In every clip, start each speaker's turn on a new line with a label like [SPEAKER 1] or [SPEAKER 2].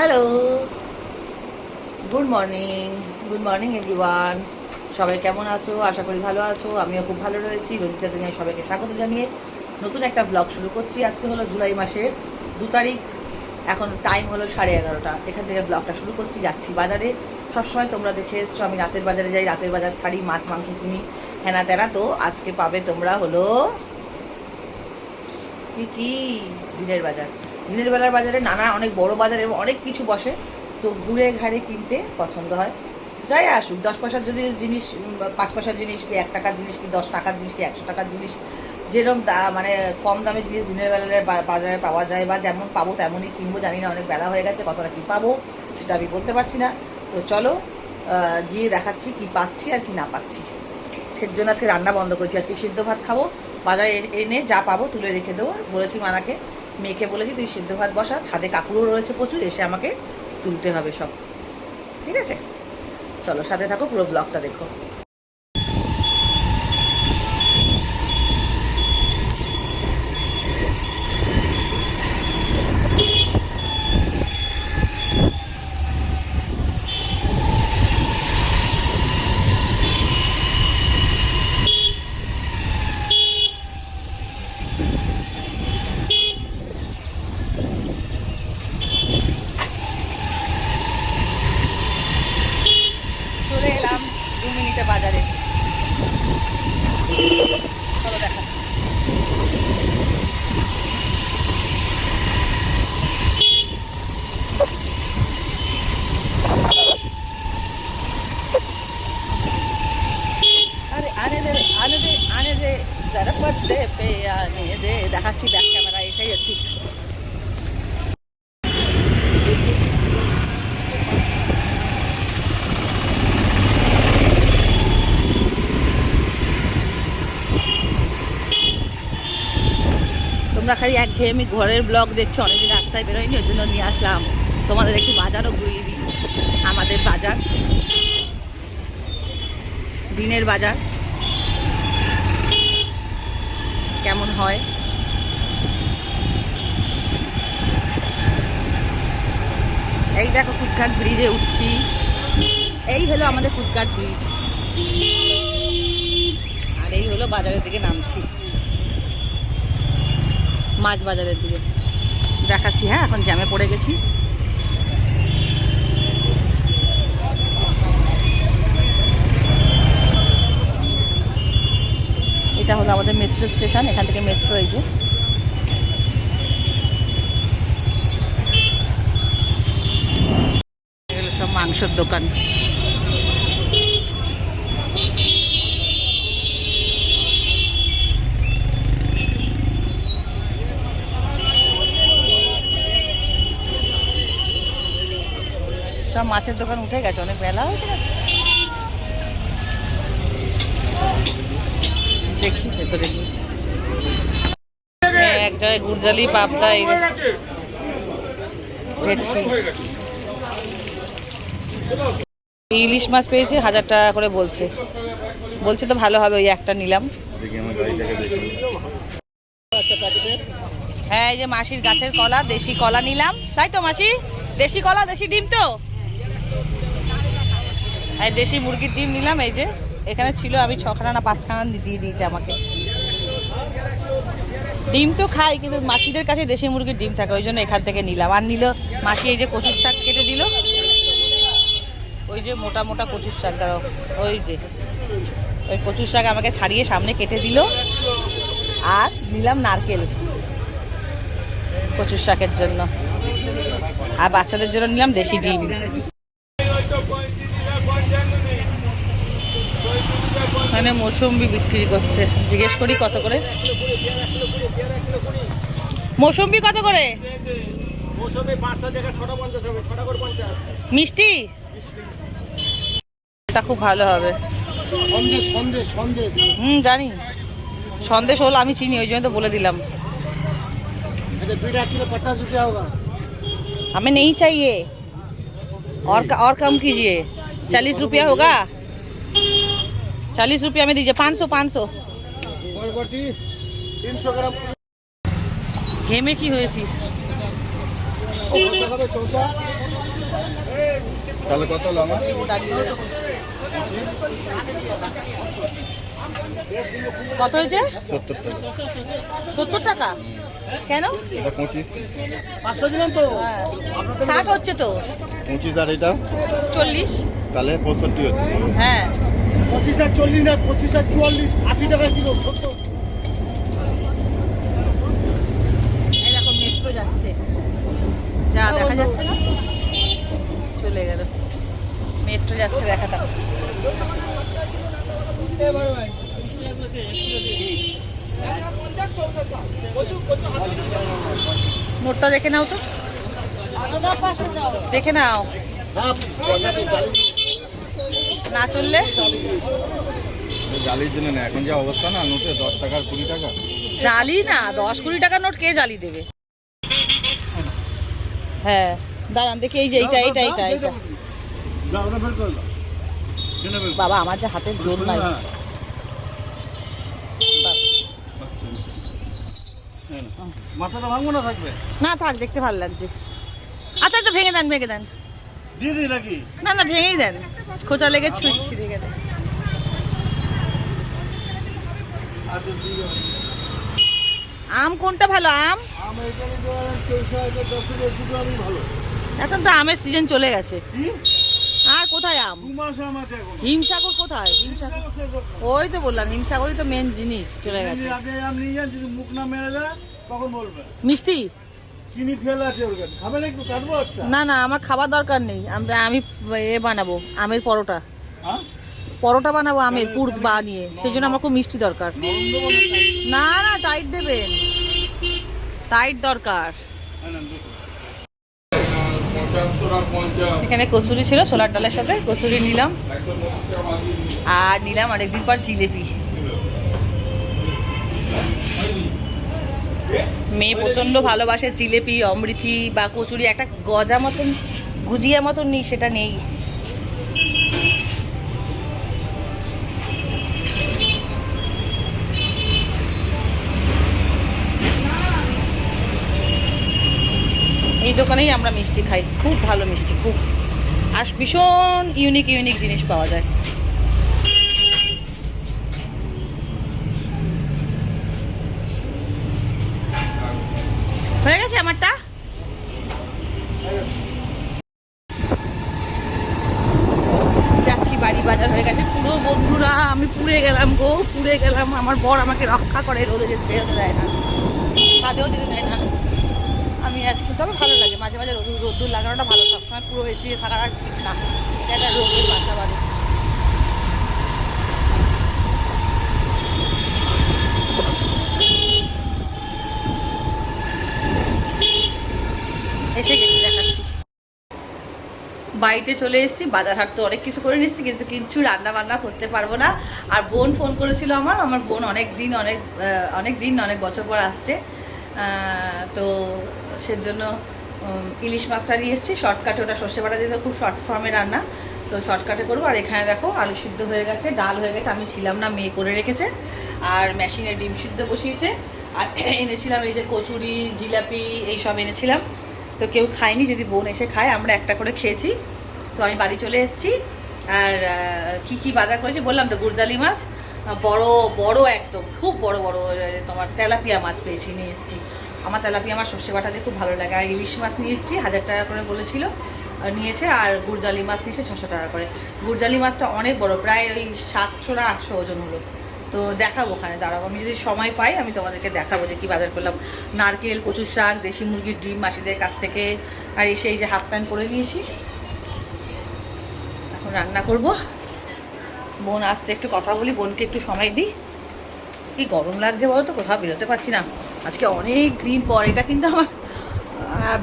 [SPEAKER 1] Hello, good morning everyone. সবাই কেমন আছো? আশা করি ভালো আছো। আমিও খুব ভালো রয়েছি। রঞ্জিতা দুনিয়ায় সবাইকে স্বাগত জানিয়ে নতুন একটা ব্লগ শুরু করছি। আজকে হলো জুলাই মাসের 2 তারিখ। এখন টাইম হলো 11:30। এখান থেকে ব্লগটা শুরু করছি। যাচ্ছি বাজারে। সবসময় তোমরা দেখে এসছো আমি রাতের বাজারে যাই, রাতের বাজার ছাড়ি, মাছ মাংস কিনি, হেনা তেনা। তো আজকে পাবে তোমরা হলো কি দিনের বাজার। দিনের বেলার বাজারে নানা অনেক বড় বাজার এবং অনেক কিছু বসে। তো ঘুরে ঘাড়ে কিনতে পছন্দ হয়। যাই আসুক, 10 পয়সার যদি জিনিস, 5 পয়সার জিনিস, কি 1 টাকার জিনিস, কি 10 টাকার জিনিস, কি 100 টাকার জিনিস, যেরকম মানে কম দামে জিনিস দিনের বেলায় বাজারে পাওয়া যায় বা যেমন পাবো তেমনই কিনবো। জানি না, অনেক বেলা হয়ে গেছে, কতটা কী পাবো সেটা আমি বলতে পারছি না। তো চলো গিয়ে দেখাচ্ছি কি পাচ্ছি আর কি না পাচ্ছি। সের জন্য আজকে রান্না বন্ধ করেছি। আজকে সিদ্ধ ভাত খাবো। বাজারে এনে যা পাবো তুলে রেখে দেবো বলেছি মানাকে। মেয়েকে বলেছি তুই সিদ্ধ ভাত বসা, ছাদে কাকুরও রয়েছে প্রচুর, এসে আমাকে তুলতে হবে সব। ঠিক আছে, চলো সাথে থাকো, পুরো ব্লগটা দেখো। চলে এলাম 2 মিনিটে বাজারে। চলো দেখাচ্ছি। আরে আনে দে যারা পড়তে পে আনে দে। দেখাচ্ছি, ব্যাক ক্যামেরা এসে যাচ্ছি। তোমরা খালি একঘেয়েমি ঘরের ব্লগ দেখছো, অনেকদিন রাস্তায় বেরোয়নি, ওই জন্য নিয়ে আসলাম তোমাদের একটু বাজারও ঘুরিয়ে দিই। আমাদের বাজার, দিনের বাজার কেমন হয়। এই দেখো, কুটঘাট ব্রিজে উঠছি। এই হলো আমাদের কুটঘাট ব্রিজ, আর এই হলো বাজারের দিকে নামছি, মাছ বাজারের দিকে দেখাচ্ছি। হ্যাঁ, এখন জ্যামে পড়ে গেছি। এটা হলো আমাদের মেট্রো স্টেশন, এখান থেকে মেট্রো, এই যে এগুলো সব মাংসের দোকান। সব মাছের দোকান উঠে গেছে, অনেক বেলা হয়ে গেছে। দেখি ভেতরে গিয়ে। এক জায়গায় গুরজালি, পাবদা, ভেটকি, ইলিশ মাছ পেয়েছি 1000 টাকা করে বলছে। বলছে তো ভালো হবে, ওই একটা নিলাম। হ্যাঁ, এই যে মাসির গাছের কলা, দেশি কলা নিলাম। তাই তো মাসি, দেশি কলা, দেশি ডিম তো। আর দেশি মুরগির ডিম নিলাম। এই যে এখানে ছিল, আমি 6খানা না 5খানা দিয়ে দিয়েছে আমাকে। ডিম তো খাই, কিন্তু মাসিদের কাছে দেশি মুরগির ডিম থাকে, ওই জন্য এখান থেকে নিলাম। আর নিল মাসি এই যে কচুর শাক কেটে দিল, ওই যে মোটা মোটা কচুর শাক, ওই যে ওই কচুর শাক আমাকে ছাড়িয়ে সামনে কেটে দিল। আর নিলাম নারকেল কচুর শাকের জন্য, আর বাচ্চাদের জন্য নিলাম দেশি ডিম। মানে মৌসুম্বি বিক্রি করছে, জিজ্ঞেস করি কত করে। মৌসুম্বি কত করে? মিষ্টি এটা খুব ভালো হবে। জানি সন্দেশ হলো, আমি চিনি, ওই জন্য তো বলে দিলাম। हमें नहीं चाहिए, और कम कीजिए। 40 रुपया होगा, 40 रुपया में दीजिए। 500 ঘেমে কি হয়েছি।
[SPEAKER 2] তাহলে কত হলো আমার?
[SPEAKER 1] কত হয়েছে?
[SPEAKER 2] 70 টাকা।
[SPEAKER 1] 70 টাকা কেন?
[SPEAKER 2] এটা 25।
[SPEAKER 3] 500 দিলেন তো?
[SPEAKER 1] 60 হচ্ছে তো।
[SPEAKER 2] 25 আর এটা
[SPEAKER 1] 40।
[SPEAKER 2] তাহলে 65 হচ্ছে।
[SPEAKER 1] হ্যাঁ
[SPEAKER 3] 25 আর 40 না, 25 আর 44, 80 টাকা কিলো। 70।
[SPEAKER 1] এরকম মেট্রো যাচ্ছে, যা দেখা যাচ্ছে না, চলে গেল। মেট্রো যাচ্ছে দেখাটা। নোটটা দেখে নাও তো, দেখে নাও। না চললে
[SPEAKER 2] জালির জন্য না, এখন যে অবস্থা না নোটে 10 টাকা আর 20 টাকা।
[SPEAKER 1] জালি না, 10-20 টাকার নোট কে জালি দেবে? হ্যাঁ দাঁড়ান দেখি, এই যে এইটা এইটা এইটা এইটা।
[SPEAKER 3] দাও ওটা বের করে দাও। কেন বের?
[SPEAKER 1] বাবা আমার যে হাতের জোর নাই।
[SPEAKER 3] মাথাটা ভাঙবো না থাকবে?
[SPEAKER 1] না থাক, দেখতে ভালো লাগছে। আচ্ছা একটু ভেঙে দেন, ভেঙে দেন।
[SPEAKER 3] দিয়ে দিই নাকি?
[SPEAKER 1] না না ভেঙেই দেন, খোঁচা লেগে ছিঁড়ে গেলে। আম কোনটা ভালো? আম
[SPEAKER 3] আমি এখানে ধরেন 24 10 দুটো আমি ভালো।
[SPEAKER 1] এখন তো আমের সিজন চলে গেছে।
[SPEAKER 3] কি?
[SPEAKER 1] আর কোথায় আম?
[SPEAKER 3] 2 মাস আমাতে এখন।
[SPEAKER 1] হিমসাগর কোথায়? হিমসাগর ওই তো বললাম, হিমসাগরই তো মেন জিনিস, চলে গেছে।
[SPEAKER 3] আপনি আপনি যান, যদি মুখ না মেরে দেয় তখন বলবেন।
[SPEAKER 1] মিষ্টি
[SPEAKER 3] চিনি ফেলা আছে ওর কাছে, খাবেন একটু? কাটবো একটা?
[SPEAKER 1] না না, আমার খাবার দরকার নেই। আমি বানাবো আমের পরোটা।
[SPEAKER 3] হ্যাঁ
[SPEAKER 1] পরোটা বানাবো আমের পুর বানিয়ে, সেই জন্য আমার খুব মিষ্টি দরকার।
[SPEAKER 3] নরম দেবো না টাইট?
[SPEAKER 1] না না টাইট দেবেন, টাইট দরকার।
[SPEAKER 3] হ্যাঁ না দেখো।
[SPEAKER 1] এখানে কচুরি ছিল ছোলার ডালের সাথে, কচুরি নিলাম। আর নিলাম অনেকদিন পর জিলেপি। মেয়ে প্রচন্ড ভালোবাসে জিলেপি, অমৃতি বা কচুরি। একটা গজা মতন গুজিয়া মতন নেই, সেটা নেই। এই দোকানেই আমরা মিষ্টি খাই, খুব ভালো মিষ্টি, খুব। আর ভীষণ ইউনিক ইউনিক জিনিস পাওয়া যায়। হয়ে গেছে আমারটা। যাচ্ছি বাড়ি, বাজার হয়ে গেছে পুরো বন্ধুরা। আমি পুড়ে গেলাম গো, পুড়ে গেলাম। আমার বর আমাকে রক্ষা করে, রোদে যেতে দেয় না, কাঁদেও যেতে দেয় না। আমি আজকে তবে ভালো লাগে মাঝে মাঝে রোদ্দুর লাগানোটা ভালো। সবসময় পুরো এসি থাকার আর ঠিক না, এটা রোদের বাসা বাঁধে। এসে গেছি, দেখাচ্ছি। বাড়িতে চলে এসেছি। বাজার হাট তো অনেক কিছু করে নিচ্ছি, কিন্তু কিছু রান্না বান্না করতে পারবো না। আর বোন ফোন করেছিল আমার বোন অনেক দিন অনেক বছর পর আসছে। তো সেজন্য ইলিশ মাছটা নিয়ে এসেছি শর্টকাটে। ওটা সর্ষে বাটা দিয়ে খুব শর্ট ফর্মে রান্না, তো শর্টকাটে করবো। আর এখানে দেখো আলু সিদ্ধ হয়ে গেছে, ডাল হয়ে গেছে, আমি ছিলাম না, মেয়ে করে রেখেছে। আর মেশিনে ডিম সিদ্ধ বসিয়েছে। আর এনেছিলাম এই যে কচুরি, জিলাপি এইসব এনেছিলাম। তো কেউ খায়নি, যদি বোন এসে খায়। আমরা একটা করে খেয়েছি। তো আমি বাড়ি চলে এসেছি। আর কি কি বাজার করেছি বললাম তো, গুরজালি মাছ বড় বড়, একদম খুব বড় বড়। তোমার তেলাপিয়া মাছ পেয়েছি, নিয়ে এসেছি। আমার তেলাপিয়া মাছ সর্ষে বাটা দিয়ে খুব ভালো লাগে। আর ইলিশ মাছ নিয়ে এসেছি, 1000 টাকা করে বলেছিল, নিয়েছে। আর গুরজালি মাছ নিয়েছে 600 টাকা করে। গুরজালি মাছটা অনেক বড়, প্রায় ওই 700 না 800 ওজন হলো। তো দেখাবো ওখানে, দাঁড়াবো, আমি যদি সময় পাই আমি তোমাদেরকে দেখাবো যে কী বাজার করলাম। নারকেল, কচুর শাক, দেশি মুরগির ডিম মাসিদের কাছ থেকে। আর এসে এই যে হাফ প্যান্ট পরে নিয়েছি, এখন রান্না করব। বোন আসতে একটু কথা বলি, বোনকে একটু সময় দিই। কি গরম লাগছে বলো তো, কোথাও বেরোতে পারছি না আজকে অনেক দিন পর। এটা কিন্তু আমার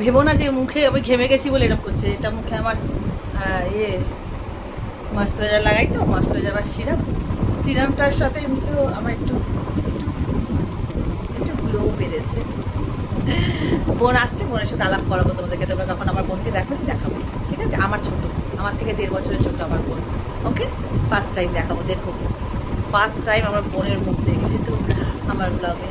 [SPEAKER 1] ভেবো না যে মুখে আমি ঘেমে গেছি বলে এরকম করছে। এটা মুখে আমার ময়েশ্চারাইজার লাগাই, তো ময়েশ্চারাইজার বা সিরামটার সাথে এমনিতেও আমার একটু গ্লো বেড়েছে। বোন আসছে, বোনের সাথে আলাপ করাবো তোমাদেরকে। তোমরা তখন আমার বোনকে দেখাবো, ঠিক আছে? আমার ছোট, আমার থেকে 1.5 বছরের ছোট আমার বোন। ওকে, ফার্স্ট টাইম দেখাবো, দেখো ফার্স্ট টাইম আমার বোনের মুখ দেখেছি তোমরা আমার ব্লগে।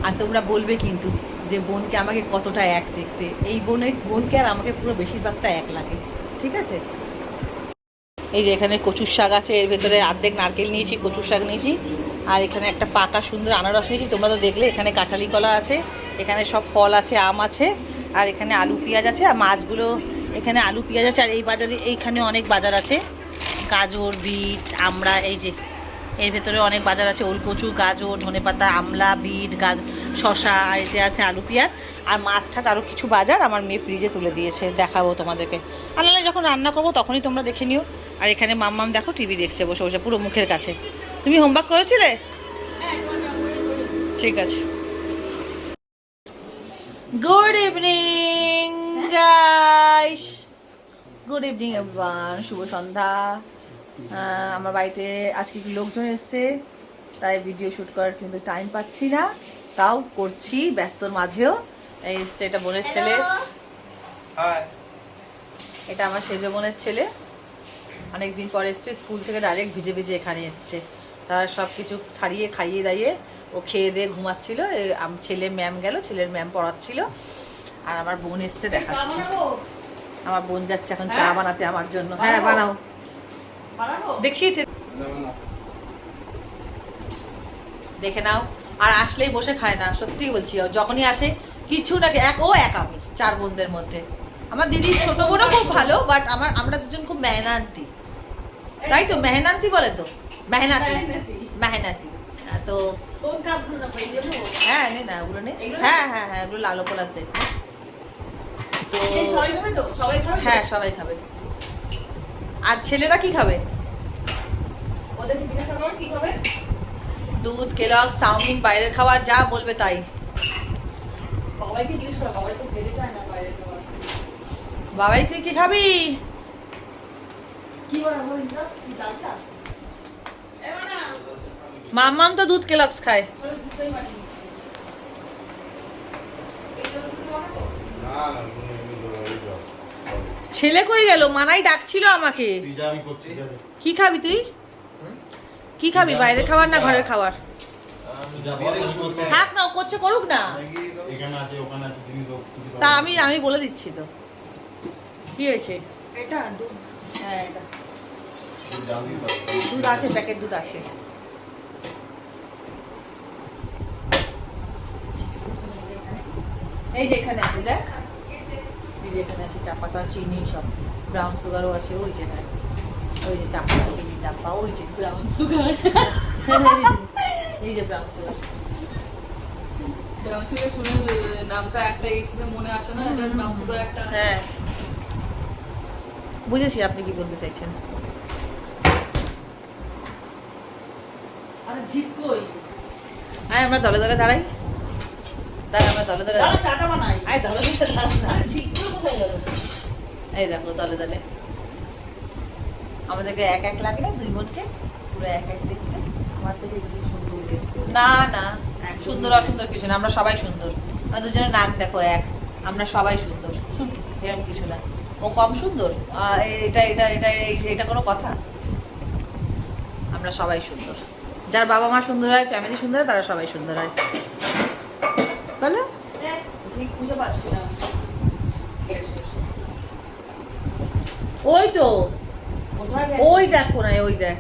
[SPEAKER 1] আর তোমরা বলবে কিন্তু যে বোনকে আমাকে কতটা এক দেখতে। এই বোনকে আর আমাকে পুরো বেশিরভাগটা এক লাগে, ঠিক আছে। এই যে এখানে কচুর শাক আছে, এর ভেতরে অর্ধেক নারকেল নিয়েছি, কচুর শাক নিয়েছি, আর এখানে একটা পাকা সুন্দর আনারস নিয়েছি, তোমরা তো দেখলে। এখানে কাঁঠালি কলা আছে, এখানে সব ফল আছে, আম আছে, আর এখানে আলু পেঁয়াজ আছে, আর মাছগুলো এখানে আলু পেঁয়াজ আছে। আর এই বাজারে এইখানে অনেক বাজার আছে, গাজর, বিট, আমড়া, এই যে এর ভেতরে অনেক বাজার আছে, ওলকচু, গাজর, ধনেপাতা, আমলা, বিট, শশা, আর এতে আছে আলু পেঁয়াজ আর মাছ টাছ আরও কিছু বাজার আমার মেয়ে ফ্রিজে তুলে দিয়েছে, দেখাবো তোমাদেরকে। আর নাহলে যখন রান্না করবো তখনই তোমরা দেখে নিও। আর এখানে মাম্মাম দেখো টিভি দেখছে বসে বসে পুরো মুখের কাছে। তুমি হোমওয়ার্ক করেছিলে? ঠিক আছে। Good evening guys, good evening everyone, শুভ সন্ধ্যা। আমার বাড়িতে আজকে কি লোকজন এসছে, তাই ভিডিও শ্যুট করার কিন্তু টাইম পাচ্ছি না, তাও করছি ব্যস্তর মাঝেও। এই এসছে, এটা বোনের ছেলে, এটা আমার সেজ বোনের ছেলে, অনেকদিন পর এসছে স্কুল থেকে, ডাইরেক্ট ভিজে ভিজে এখানে এসছে। তার সব কিছু ছাড়িয়ে খাইয়ে দাইয়ে ও খেয়ে দিয়ে ঘুমাচ্ছিল। ছেলে ম্যাম গেল, ছেলের ম্যাম পড়াচ্ছিল, আর আমার বোন এসছে দেখাচ্ছে। আমার বোন যাচ্ছে এখন চা বানাতে আমার জন্য। হ্যাঁ বানাও, দেখি দেখে নাও। আর আসলেই বসে খায় না, সত্যি বলছি, যখনই আসে কিছু না, এক আমি 4 বোনদের মধ্যে। আমার দিদির ছোট বোনও খুব ভালো, বাট আমরা দুজন খুব মেহনান্তি, তাই তো? মেহনান্তি বলে তো, মেহনাতি মেহনাতি। তো হ্যাঁ নে না, ওগুলো নে। হ্যাঁ হ্যাঁ হ্যাঁ, ওগুলো লাল কলা সেট। তো হ্যাঁ সবাই খাবে। আর ছেলেরা কি খাবে? দুধ, কেলগ, চাউমিন, বাইরের খাবার যা বলবে তাই। বাবাইকে কি খাবি? মাম্মাম তো দুধ কেলগস খায়। ছেলে কই গেল? মানাই ডাকছিল আমাকে। কি খাবি তুই? কি খাবি, বাইরের খাবার না ঘরের খাবার? থাক না, ও করছে করুক না, তা আমি বলে দিচ্ছি তো। কি হয়েছে? এটা দুধ, হ্যাঁ এটা দুধ আছে, প্যাকেট দুধ আছে। এই যে এখানে আছে, দেখ, এই যে এখানে আছে চা পাতা, চিনি, সব ব্রাউন সুগারও আছে। ওই যে হ্যাঁ, ওই যে চা পাতা, চিনি ডাব্বা, ওই যে ব্রাউন সুগার, এই যে ব্রাউন সুগার।
[SPEAKER 4] ব্রাউন সুগার শুনে নামটা একটা এসে মনে আসে না, এটা ব্রাউন সুগার একটা।
[SPEAKER 1] হ্যাঁ বুঝেছি আপনি কি বলতে চাইছেন।
[SPEAKER 4] আরে জিপ কই?
[SPEAKER 1] হ্যাঁ আমরা দলে দলে দাঁড়াই, আমরা দলে দলে দাঁড়াই।
[SPEAKER 4] চাটা বানাই।
[SPEAKER 1] আয় দলে দলে দাঁড়াই।
[SPEAKER 4] আরে জিপগুলো কোথায় গেল?
[SPEAKER 1] এই দেখো দলে দলে আমাদেরকে এক এক লাগে না, 2 বোনকে পুরো এক এক দেখতে।
[SPEAKER 4] আমার থেকে বেশি সুন্দর দেখতে।
[SPEAKER 1] না না, সুন্দর অসুন্দর কিছু না, আমরা সবাই সুন্দর। আমরা দুজনের নাক দেখো এক, আমরা সবাই সুন্দর, এরকম কিছু না। ও কম সুন্দর, এটা এটা এটা এটা কোনো কথা? আমরা সবাই সুন্দর, যার বাবা মা সুন্দর হয়, ফ্যামিলি সুন্দর হয়, তারা সবাই সুন্দর হয়, বলো?
[SPEAKER 4] সেই খুঁজে পাচ্ছি না।
[SPEAKER 1] ওই তো,
[SPEAKER 4] কোথায়
[SPEAKER 1] ওই দেখ কোনায়, ওই দেখ।